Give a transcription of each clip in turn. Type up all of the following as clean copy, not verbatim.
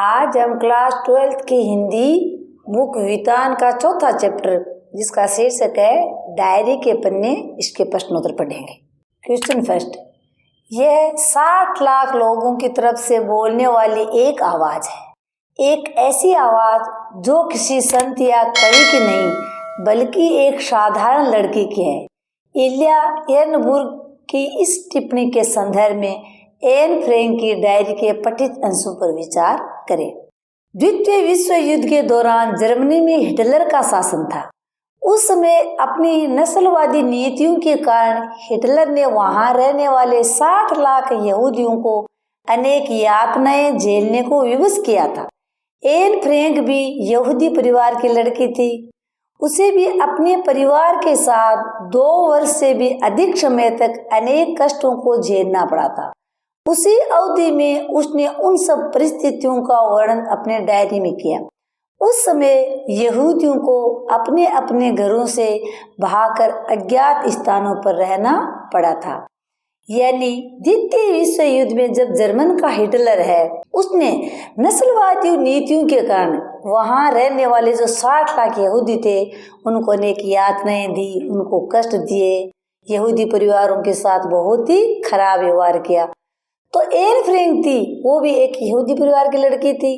आज हम class 12th की हिंदी बुक वितान का चौथा चैप्टर जिसका शीर्षक है डायरी के पन्ने, इसके प्रश्नोत्तर पढ़ेंगे। क्वेश्चन फर्स्ट, यह 60 लाख लोगों की तरफ से बोलने वाली एक आवाज है। एक ऐसी आवाज जो किसी संत या कवि की नहीं बल्कि एक साधारण लड़की की है। इलिया एर्नबुर्ग की इस टिप्पणी के संदर्भ में एन फ्रैंक की डायरी के पठित अंशों पर विचार करें। द्वितीय विश्व युद्ध के दौरान जर्मनी में हिटलर का शासन था। उस समय अपनी नस्लवादी नीतियों के कारण हिटलर ने वहां रहने वाले 60 लाख यहूदियों को अनेक यातनाएं झेलने को विवश किया था। एन फ्रैंक भी यहूदी परिवार की लड़की थी। उसे भी अपने परिवार के साथ 2 वर्ष से भी अधिक समय तक अनेक कष्टों को झेलना पड़ा था। उसी अवधि में उसने उन सब परिस्थितियों का वर्णन अपने डायरी में किया। उस समय यहूदियों को अपने अपने घरों से भागकर अज्ञात स्थानों पर रहना पड़ा था। यानी द्वितीय विश्व युद्ध में जब जर्मन का हिटलर है, उसने नस्लवादी नीतियों के कारण वहां रहने वाले जो 60 लाख यहूदी थे उनको अनेक यातनाएं दी, उनको कष्ट दिए, यहूदी परिवारों के साथ बहुत ही खराब व्यवहार किया। तो एन फ्रैंक थी, वो भी एक यहूदी परिवार की लड़की थी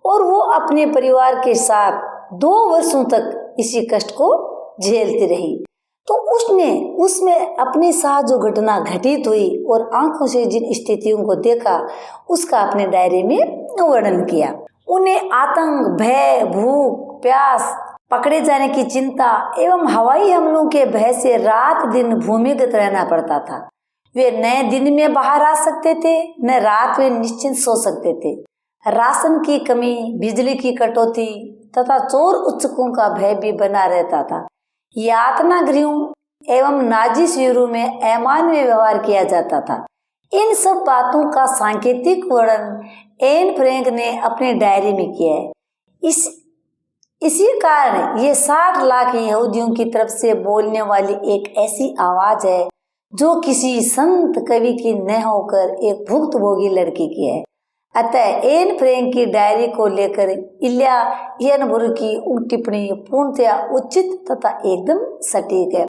और वो अपने परिवार के साथ 2 वर्षों तक इसी कष्ट को झेलती रही। तो उसने उसमें अपने साथ जो घटना घटित हुई और आंखों से जिन स्थितियों को देखा उसका अपने डायरी में वर्णन किया। उन्हें आतंक, भय, भूख, प्यास, पकड़े जाने की चिंता एवं हवाई हमलों के भय से रात दिन भूमिगत रहना पड़ता था। वे न दिन में बाहर आ सकते थे, न रात में निश्चिंत सो सकते थे। राशन की कमी, बिजली की कटौती तथा चोर उच्चकों का भय भी बना रहता था। यातना गृहों एवं नाजी शिविरों में अमानवीय व्यवहार किया जाता था। इन सब बातों का सांकेतिक वर्णन एन फ्रैंक ने अपने डायरी में किया है। इसी कारण ये 60 लाख यहूदियों की तरफ से बोलने वाली एक ऐसी आवाज है जो किसी संत कवि की न होकर एक भुक्तभोगी लड़की की है। अतः एन फ्रैंक की डायरी को लेकर इलिया एर्नबुर्ग की टिप्पणी पूर्णतया उचित तथा एकदम सटीक है।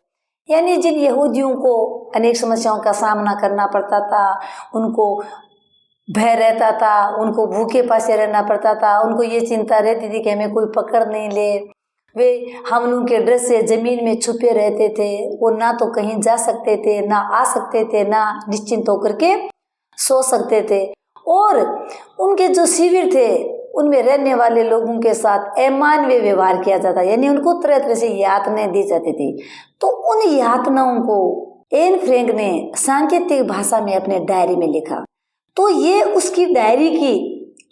यानी जिन यहूदियों को अनेक समस्याओं का सामना करना पड़ता था, उनको भय रहता था, उनको भूखे प्यासे रहना पड़ता था, उनको ये चिंता रहती थी कि हमें कोई पकड़ नहीं ले, वे हमलों के डर से जमीन में छुपे रहते थे। वो ना तो कहीं जा सकते थे, ना आ सकते थे, ना निश्चिंत होकर के सो सकते थे। और उनके जो शिविर थे उनमें रहने वाले लोगों के साथ अमानवीय व्यवहार किया जाता, यानी उनको तरह तरह से यातनाएं दी जाती थी। तो उन यातनाओं को एन फ्रैंक ने सांकेतिक भाषा में अपने डायरी में लिखा। तो ये उसकी डायरी की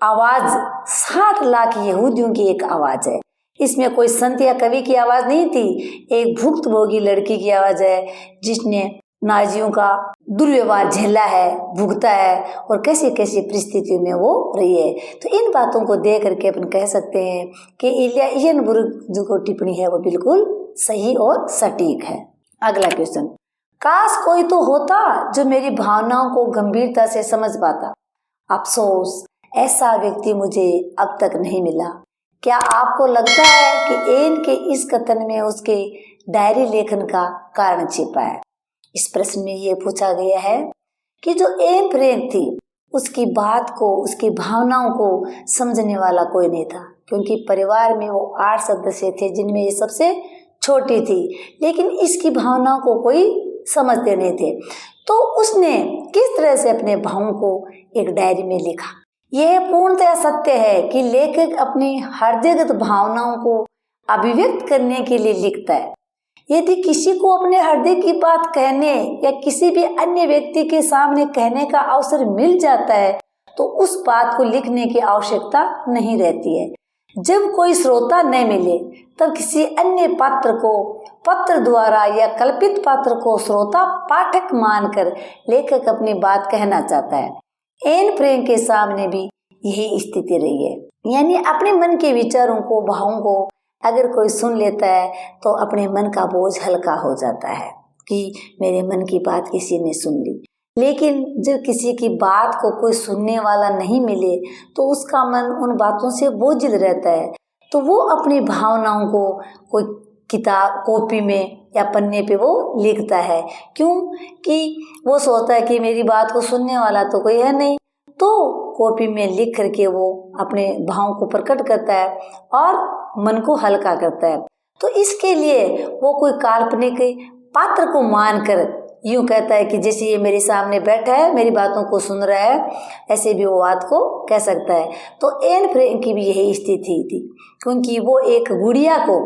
आवाज 60 लाख यहूदियों की एक आवाज है। इसमें कोई संत या कवि की आवाज नहीं थी, एक भुक्तभोगी लड़की की आवाज है जिसने नाजियों का दुर्व्यवहार झेला है, भुगता है और कैसी कैसी परिस्थितियों में वो रही है। तो इन बातों को देख करके अपन कह सकते हैं कि इलिया एर्नबुर्ग जो टिप्पणी है वो बिल्कुल सही और सटीक है। अगला क्वेश्चन, काश कोई तो होता जो मेरी भावनाओं को गंभीरता से समझ पाता। अफसोस ऐसा व्यक्ति मुझे अब तक नहीं मिला। क्या आपको लगता है कि एन के इस कथन में उसके डायरी लेखन का कारण छिपा है? इस प्रश्न में ये पूछा गया है कि जो एन फ्रैंक थी उसकी बात को, उसकी भावनाओं को समझने वाला कोई नहीं था, क्योंकि परिवार में वो 8 सदस्य थे जिनमें ये सबसे छोटी थी, लेकिन इसकी भावनाओं को कोई समझते नहीं थे। तो उसने किस तरह से अपने भावों को एक डायरी में लिखा। यह पूर्णतः सत्य है कि लेखक अपनी हृदयगत भावनाओं को अभिव्यक्त करने के लिए लिखता है। यदि किसी को अपने हृदय की बात कहने या किसी भी अन्य व्यक्ति के सामने कहने का अवसर मिल जाता है तो उस बात को लिखने की आवश्यकता नहीं रहती है। जब कोई श्रोता न मिले तब किसी अन्य पात्र को पत्र द्वारा या कल्पित पात्र को श्रोता पाठक मानकर लेखक अपनी बात कहना चाहता है। एन फ्रैंक के सामने भी यही स्थिति रही है, यानी अपने मन के विचारों को, भावों को अगर कोई सुन लेता है तो अपने मन का बोझ हल्का हो जाता है कि मेरे मन की बात किसी ने सुन ली। लेकिन जब किसी की बात को कोई सुनने वाला नहीं मिले तो उसका मन उन बातों से बोझिल रहता है, तो वो अपनी भावनाओं को कोई किताब कॉपी में या पन्ने पे वो लिखता है। क्यों? कि वो सोचता है कि मेरी बात को सुनने वाला तो कोई है नहीं, तो कॉपी में लिख करके वो अपने भावों को प्रकट करता है और मन को हल्का करता है। तो इसके लिए वो कोई काल्पनिक पात्र को मानकर यूं कहता है कि जैसे ये मेरे सामने बैठा है, मेरी बातों को सुन रहा है, ऐसे भी वो बात को कह सकता है। तो एन फ्रैंक की भी यही स्थिति थी, क्योंकि वो एक गुड़िया को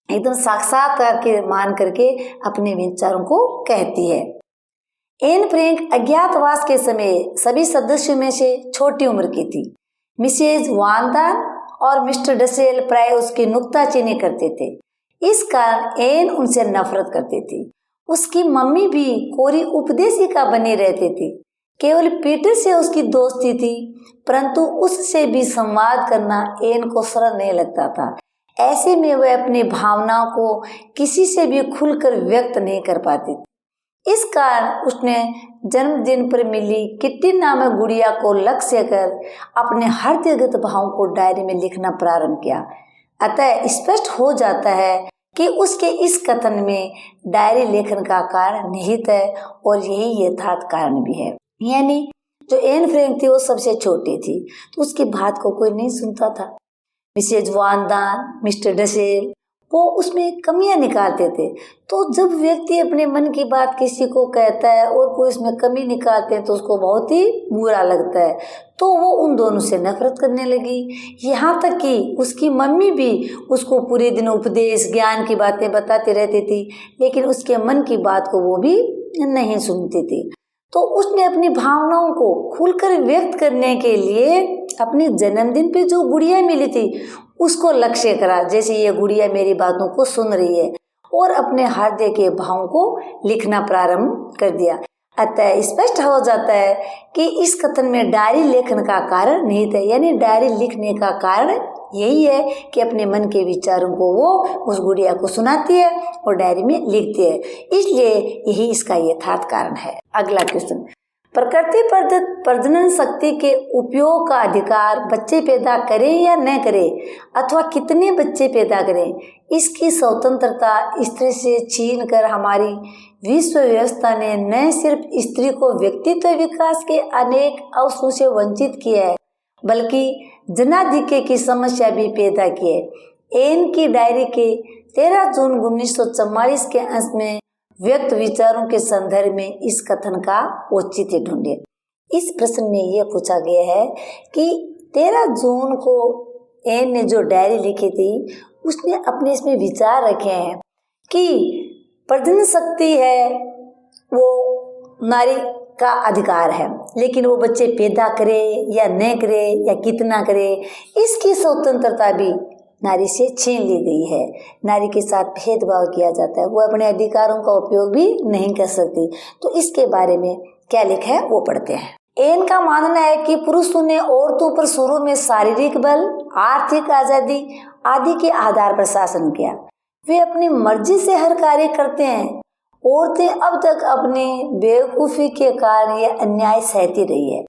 एकदम साक्षात्कार के मान करके अपने विचारों को कहती है। एन फ्रैंक अज्ञातवास के समय सभी सदस्यों में से छोटी उम्र की थी। मिसेज वानदान और मिस्टर डसेल प्राय उसकी नुक्ताचीनी करते थे। इस कारण एन उनसे नफरत करती थी। उसकी मम्मी भी कोरी उपदेशिका बनी रहती थी। केवल पीटर से उसकी दोस्ती थी, परंतु उससे भी संवाद करना एन को सरल नहीं लगता था। ऐसे में वह अपनी भावनाओं को किसी से भी खुलकर व्यक्त नहीं कर पाती। इस कारण उसने जन्मदिन पर मिली किट्टी नामक गुड़िया को लक्ष्य कर अपने हृदयगत भावों को डायरी में लिखना प्रारंभ किया। अतः स्पष्ट हो जाता है कि उसके इस कथन में डायरी लेखन का कारण निहित है और यही यथार्थ कारण भी है। यानी जो एन फ्रैंक थी वो सबसे छोटी थी, तो उसकी बात को कोई नहीं सुनता था। मिसेज वानदान, मिस्टर डसेल वो उसमें कमियां निकालते थे। तो जब व्यक्ति अपने मन की बात किसी को कहता है और कोई इसमें कमी निकालते हैं तो उसको बहुत ही बुरा लगता है, तो वो उन दोनों से नफरत करने लगी। यहाँ तक कि उसकी मम्मी भी उसको पूरे दिन उपदेश ज्ञान की बातें बताती रहती थी, लेकिन उसके मन की बात को वो भी नहीं सुनती थी। तो उसने अपनी भावनाओं को खुलकर व्यक्त करने के लिए अपने जन्मदिन पे जो गुड़िया मिली थी उसको लक्ष्य करा, जैसे ये गुड़िया मेरी बातों को सुन रही है, और अपने हृदय के भावों को लिखना प्रारंभ कर दिया। अतः स्पष्ट हो जाता है कि इस कथन में डायरी लेखन का कारण निहित है। यानी डायरी लिखने का कारण यही है कि अपने मन के विचारों को वो उस गुड़िया को सुनाती है और डायरी में लिखती है, इसलिए यही इसका यथार्थ कारण है। अगला क्वेश्चन, प्रकृति प्रजनन शक्ति के उपयोग का अधिकार बच्चे पैदा करें या न करें अथवा कितने बच्चे पैदा करें, इसकी स्वतंत्रता स्त्री से छीन कर हमारी विश्व व्यवस्था ने न सिर्फ स्त्री को व्यक्तित्व विकास के अनेक अवसरों से वंचित किया है, बल्कि जनाधिक्य की समस्या भी पैदा की है। एन की डायरी के 13 जून 1944 के अंश में व्यक्त विचारों के संदर्भ में इस कथन का औचित्य ढूंढे। इस प्रश्न में यह पूछा गया है कि 13 जून को एन ने जो डायरी लिखी थी उसने अपने इसमें विचार रखे हैं कि प्रजनन शक्ति है वो नारी का अधिकार है, लेकिन वो बच्चे पैदा करे या न करे या कितना करे, इसकी स्वतंत्रता भी नारी से छीन ली गई है। नारी के साथ भेदभाव किया जाता है, वो अपने अधिकारों का उपयोग भी नहीं कर सकती। तो इसके बारे में क्या लिखा है वो पढ़ते हैं। एन का मानना है कि पुरुषों ने औरतों पर शुरू में शारीरिक बल, आर्थिक आजादी आदि के आधार पर शासन किया। वे अपनी मर्जी से हर कार्य करते हैं। औरतें अब तक अपनी बेवकूफी के कारण यह अन्याय सहती रही है।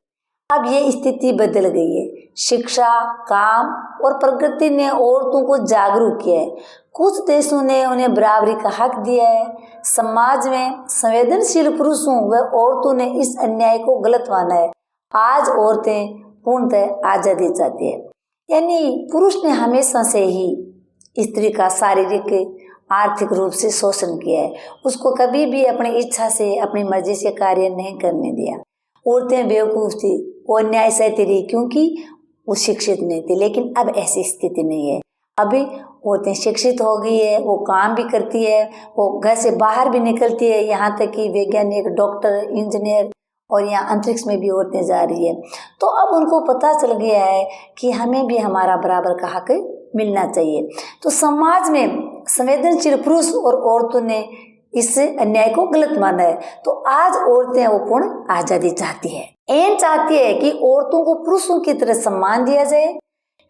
अब ये स्थिति बदल गई है। शिक्षा, काम और प्रगति ने औरतों को जागरूक किया है। कुछ देशों ने उन्हें बराबरी का हक दिया है। समाज में संवेदनशील पुरुषों व औरतों ने इस अन्याय को गलत माना है। आज औरतें पूर्णतः आजादी चाहती है। यानी पुरुष ने हमेशा से ही स्त्री का शारीरिक आर्थिक रूप से शोषण किया है। उसको कभी भी अपनी इच्छा से अपनी मर्जी से कार्य नहीं करने दिया। औरतें बेवकूफ थी, वो अन्याय सहती रही क्योंकि वो शिक्षित नहीं थी। लेकिन अब ऐसी स्थिति नहीं है। अभी औरतें शिक्षित हो गई है, वो काम भी करती है, वो घर से बाहर भी निकलती है, यहाँ तक कि वैज्ञानिक, डॉक्टर, इंजीनियर और यहाँ अंतरिक्ष में भी औरतें जा रही है। तो अब उनको पता चल गया है कि हमें भी हमारा बराबर का हक मिलना चाहिए। तो समाज में संवेदनशील पुरुष और औरतों ने इस अन्याय को गलत माना है। तो आज औरतें वो पूर्ण आजादी चाहती है। एन चाहती है कि औरतों को पुरुषों की तरह सम्मान दिया जाए,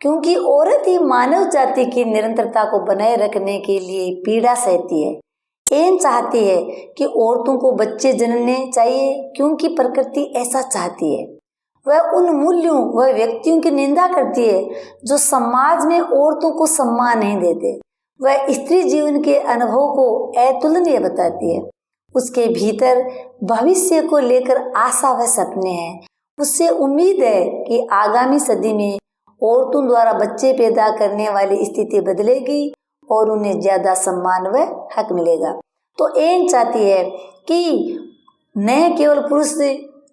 क्योंकि औरत ही मानव जाति की निरंतरता को बनाए रखने के लिए पीड़ा सहती है। एन चाहती है कि औरतों को बच्चे जनने चाहिए क्योंकि प्रकृति ऐसा चाहती है। वह उन मूल्यों व व्यक्तियों की निंदा करती है जो समाज में औरतों को सम्मान नहीं देते। वह स्त्री जीवन के अनुभव को अतुलनीय बताती है। उसके भीतर भविष्य को लेकर आशा व सपने हैं। उससे उम्मीद है कि आगामी सदी में औरतों द्वारा बच्चे पैदा करने वाली स्थिति बदलेगी और उन्हें ज्यादा सम्मान व हक मिलेगा। तो एन चाहती है कि न केवल पुरुष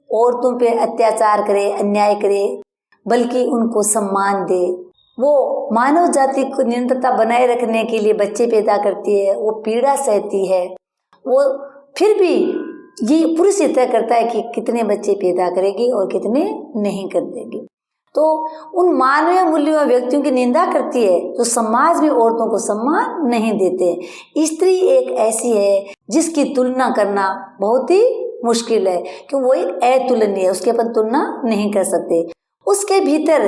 औरतों पे अत्याचार करे, अन्याय करे, बल्कि उनको सम्मान दे। वो मानव जाति को निरंतरता बनाए रखने के लिए बच्चे पैदा करती है, वो पीड़ा सहती है, वो फिर भी ये पुरुष तय करता है कि कितने बच्चे पैदा करेगी और कितने नहीं कर देगी। तो उन मानवीय मूल्यों व व्यक्तियों की निंदा करती है जो समाज में औरतों को सम्मान नहीं देते। स्त्री एक ऐसी है जिसकी तुलना करना बहुत ही मुश्किल है, क्योंकि वो एक अतुलनीय है, उसके अपन तुलना नहीं कर सकते। उसके भीतर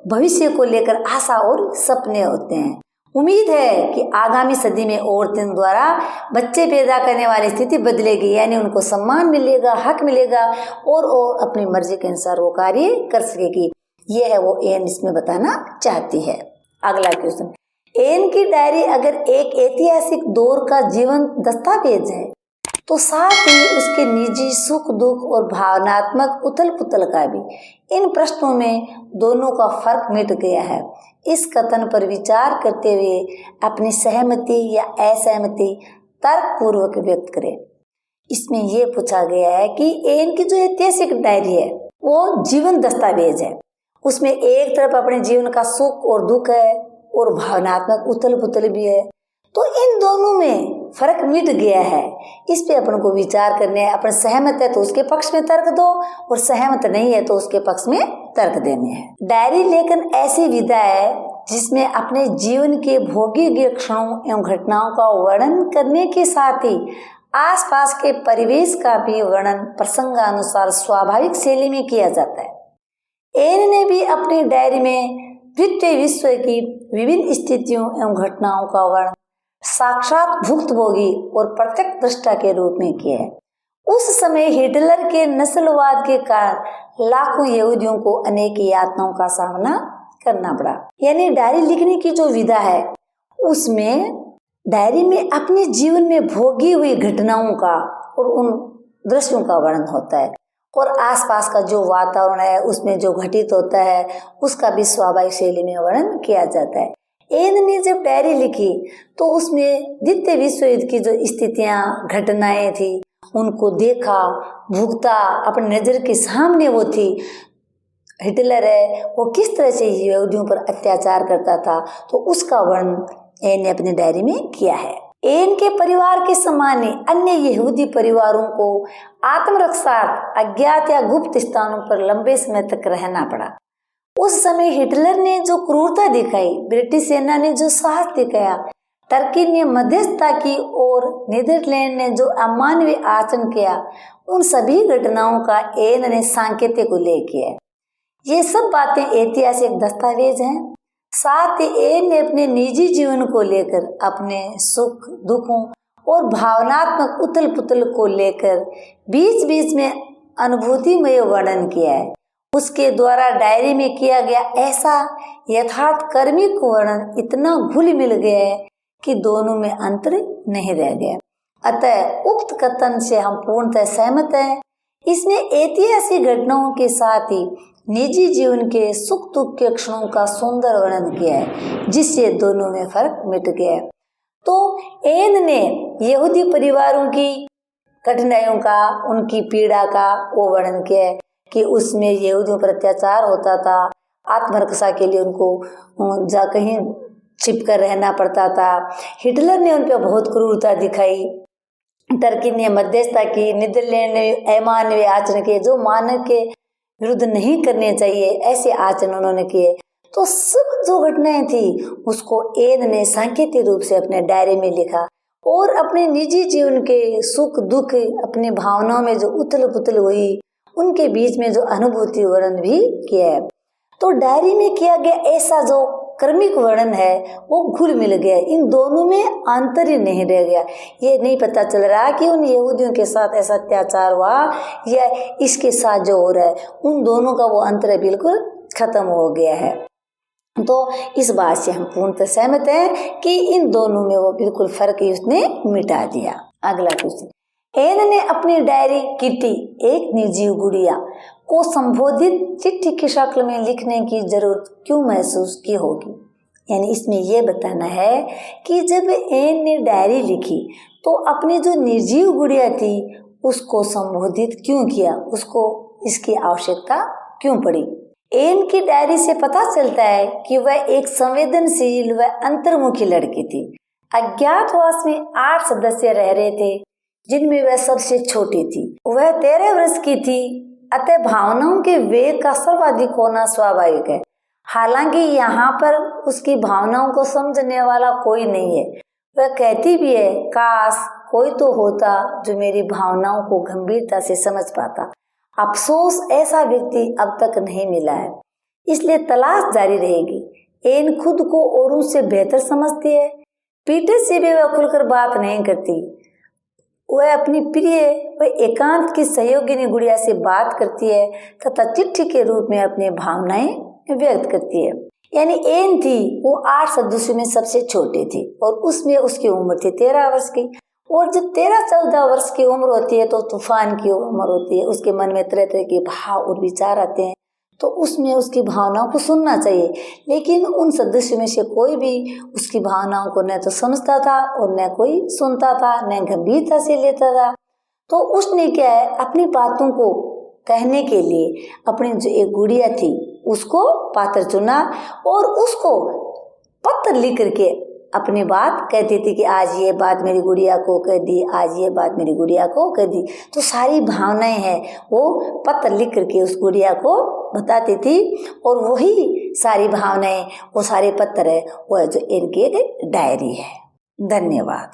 भविष्य को लेकर आशा और सपने होते हैं। उम्मीद है कि आगामी सदी में औरतों द्वारा बच्चे पैदा करने वाली स्थिति बदलेगी, यानी उनको सम्मान मिलेगा, हक मिलेगा और अपनी मर्जी के अनुसार वो कार्य कर सकेगी। ये है वो एन इसमें बताना चाहती है। अगला क्वेश्चन, एन की डायरी अगर एक ऐतिहासिक दौर का जीवन दस्तावेज है तो साथ ही उसके निजी सुख दुख और भावनात्मक उथल पुथल का भी। इन प्रश्नों में दोनों का फर्क मिट गया है। इस कथन पर विचार करते हुए अपनी सहमति या असहमति तर्क पूर्वक व्यक्त करें। इसमें यह पूछा गया है कि एन की जो ऐतिहासिक डायरी है वो जीवन दस्तावेज है। उसमें एक तरफ अपने जीवन का सुख और दुख है और भावनात्मक उथल पुथल भी है। तो इन दोनों में फर्क मिट गया है, इस पे अपन को विचार करने हैं। अपन सहमत है तो उसके पक्ष में तर्क दो और सहमत नहीं है तो उसके पक्ष में तर्क देने हैं। डायरी लेखन ऐसी विधा है जिसमें अपने जीवन के भौगोलिक क्षणों एवं घटनाओं का वर्णन करने के साथ ही आसपास के परिवेश का भी वर्णन प्रसंगानुसार स्वाभाविक शैली में किया जाता है। एन ने भी अपनी डायरी में द्वितीय विश्व की विभिन्न स्थितियों एवं घटनाओं का वर्णन साक्षात भुक्तभोगी और प्रत्यक्ष दृष्टा के रूप में किया है। उस समय हिटलर के नस्लवाद के कारण लाखों यहूदियों को अनेक यातनाओं का सामना करना पड़ा। यानी डायरी लिखने की जो विधा है उसमें डायरी में अपने जीवन में भोगी हुई घटनाओं का और उन दृश्यों का वर्णन होता है और आसपास का जो वातावरण है उसमें जो घटित होता है उसका भी स्वाभाविक शैली में वर्णन किया जाता है। एन ने जब डायरी लिखी तो उसमें द्वितीय विश्व युद्ध की जो स्थितियां घटनाएं थी उनको देखा, भुगता, अपनी नजर के सामने वो थी। हिटलर है वो किस तरह से यहूदियों पर अत्याचार करता था तो उसका वर्णन एन ने अपनी डायरी में किया है। एन के परिवार के समान ही अन्य यहूदी परिवारों को आत्मरक्षा अज्ञात या गुप्त स्थानों पर लंबे समय तक रहना पड़ा। उस समय हिटलर ने जो क्रूरता दिखाई, ब्रिटिश सेना ने जो साहस दिखाया, टर्की ने मध्यस्थता की और नीदरलैंड ने जो अमानवीय आचरण किया, उन सभी घटनाओं का एन ने सांकेतिक उल्लेख किया है। ये सब बातें ऐतिहासिक दस्तावेज हैं। साथ ही एन ने अपने निजी जीवन को लेकर, अपने सुख दुखों और भावनात्मक उथल पुथल को लेकर बीच बीच में अनुभूतिमय वर्णन किया है। उसके द्वारा डायरी में किया गया ऐसा यथार्थ कर्मिक वर्णन इतना घुल मिल गया है कि दोनों में अंतर नहीं रह गया। अतः उक्त कथन से हम पूर्णतः सहमत हैं। इसमें ऐतिहासिक घटनाओं के साथ ही निजी जीवन के सुख दुख के क्षणों का सुंदर वर्णन किया है, जिससे दोनों में फर्क मिट गया। तो एन ने यहूदी परिवारों की कठिनाइयों का, उनकी पीड़ा का वो वर्णन किया है कि उसमें यहूदियों पर अत्याचार होता था, आत्मरक्षा के लिए उनको जा कहीं छिप कर रहना पड़ता था। हिटलर ने उन पर बहुत क्रूरता दिखाई, टर्की ने मध्यस्थता की, नीदरलैंड ने अमानवीय आचरण किए, जो मानव के विरुद्ध नहीं करने चाहिए ऐसे आचरण उन्होंने किए। तो सब जो घटनाएं थी उसको एन ने सांकेतिक रूप से अपने डायरी में लिखा और अपने निजी जीवन के सुख दुख, अपनी भावनाओं में जो उथल पुथल हुई, उनके बीच में जो अनुभूति वर्णन भी किया है। तो डायरी में किया गया ऐसा जो क्रमिक वर्णन है वो घुल मिल गया, इन दोनों में अंतर ही नहीं रह गया। ये नहीं पता चल रहा कि उन यहूदियों के साथ ऐसा अत्याचार हुआ या इसके साथ जो हो रहा है उन दोनों का वो अंतर बिल्कुल खत्म हो गया है। तो इस बात से हम पूर्णतः सहमत हैं कि इन दोनों में वो बिल्कुल फर्क ही उसने मिटा दिया। अगला क्वेश्चन, एन ने अपनी डायरी किटी एक निर्जीव गुड़िया को संबोधित चिट्ठी की शक्ल में लिखने की जरूरत क्यों महसूस की होगी। यानी इसमें यह बताना है कि जब एन ने डायरी लिखी तो अपनी जो निर्जीव गुड़िया थी उसको संबोधित क्यों किया, उसको इसकी आवश्यकता क्यों पड़ी। एन की डायरी से पता चलता है कि वह एक संवेदनशील व अंतर्मुखी लड़की थी। अज्ञातवास में 8 सदस्य रह रहे थे जिनमें वह सबसे छोटी थी। वह 13 वर्ष की थी, अतः भावनाओं के वेग का सर्वाधिक होना स्वाभाविक है। हालांकि यहाँ पर उसकी भावनाओं को समझने वाला कोई नहीं है। वह कहती भी है, काश कोई तो होता जो मेरी भावनाओं को गंभीरता से समझ पाता। अफसोस ऐसा व्यक्ति अब तक नहीं मिला है, इसलिए तलाश जारी रहेगी। एन खुद को औरों से बेहतर समझती है। पीटर से भी वह खुलकर बात नहीं करती। वह अपनी प्रिय व एकांत की सहयोगिनी गुड़िया से बात करती है तथा चिट्ठी के रूप में अपनी भावनाएं व्यक्त करती है। यानी एन थी वो 8 सदस्यों में सबसे छोटी थी और उसमें उसकी उम्र थी 13 वर्ष की। और जब 13-14 वर्ष की उम्र होती है तो तूफान की उम्र होती है, उसके मन में तरह तरह के भाव और विचार आते हैं, तो उसमें उसकी भावनाओं को सुनना चाहिए। लेकिन उन सदस्यों में से कोई भी उसकी भावनाओं को न तो समझता था और न कोई सुनता था, न गंभीरता से लेता था। तो उसने क्या है, अपनी बातों को कहने के लिए अपनी जो एक गुड़िया थी उसको पात्र चुना और उसको पत्र लिख करके अपनी बात कहती थी कि आज ये बात मेरी गुड़िया को कह दी, आज ये बात मेरी गुड़िया को कह दी। तो सारी भावनाएं हैं वो पत्र लिख करके उस गुड़िया को बताती थी और वही सारी भावनाएं, वो सारे पत्र है वो जो इनकी एक डायरी है। धन्यवाद।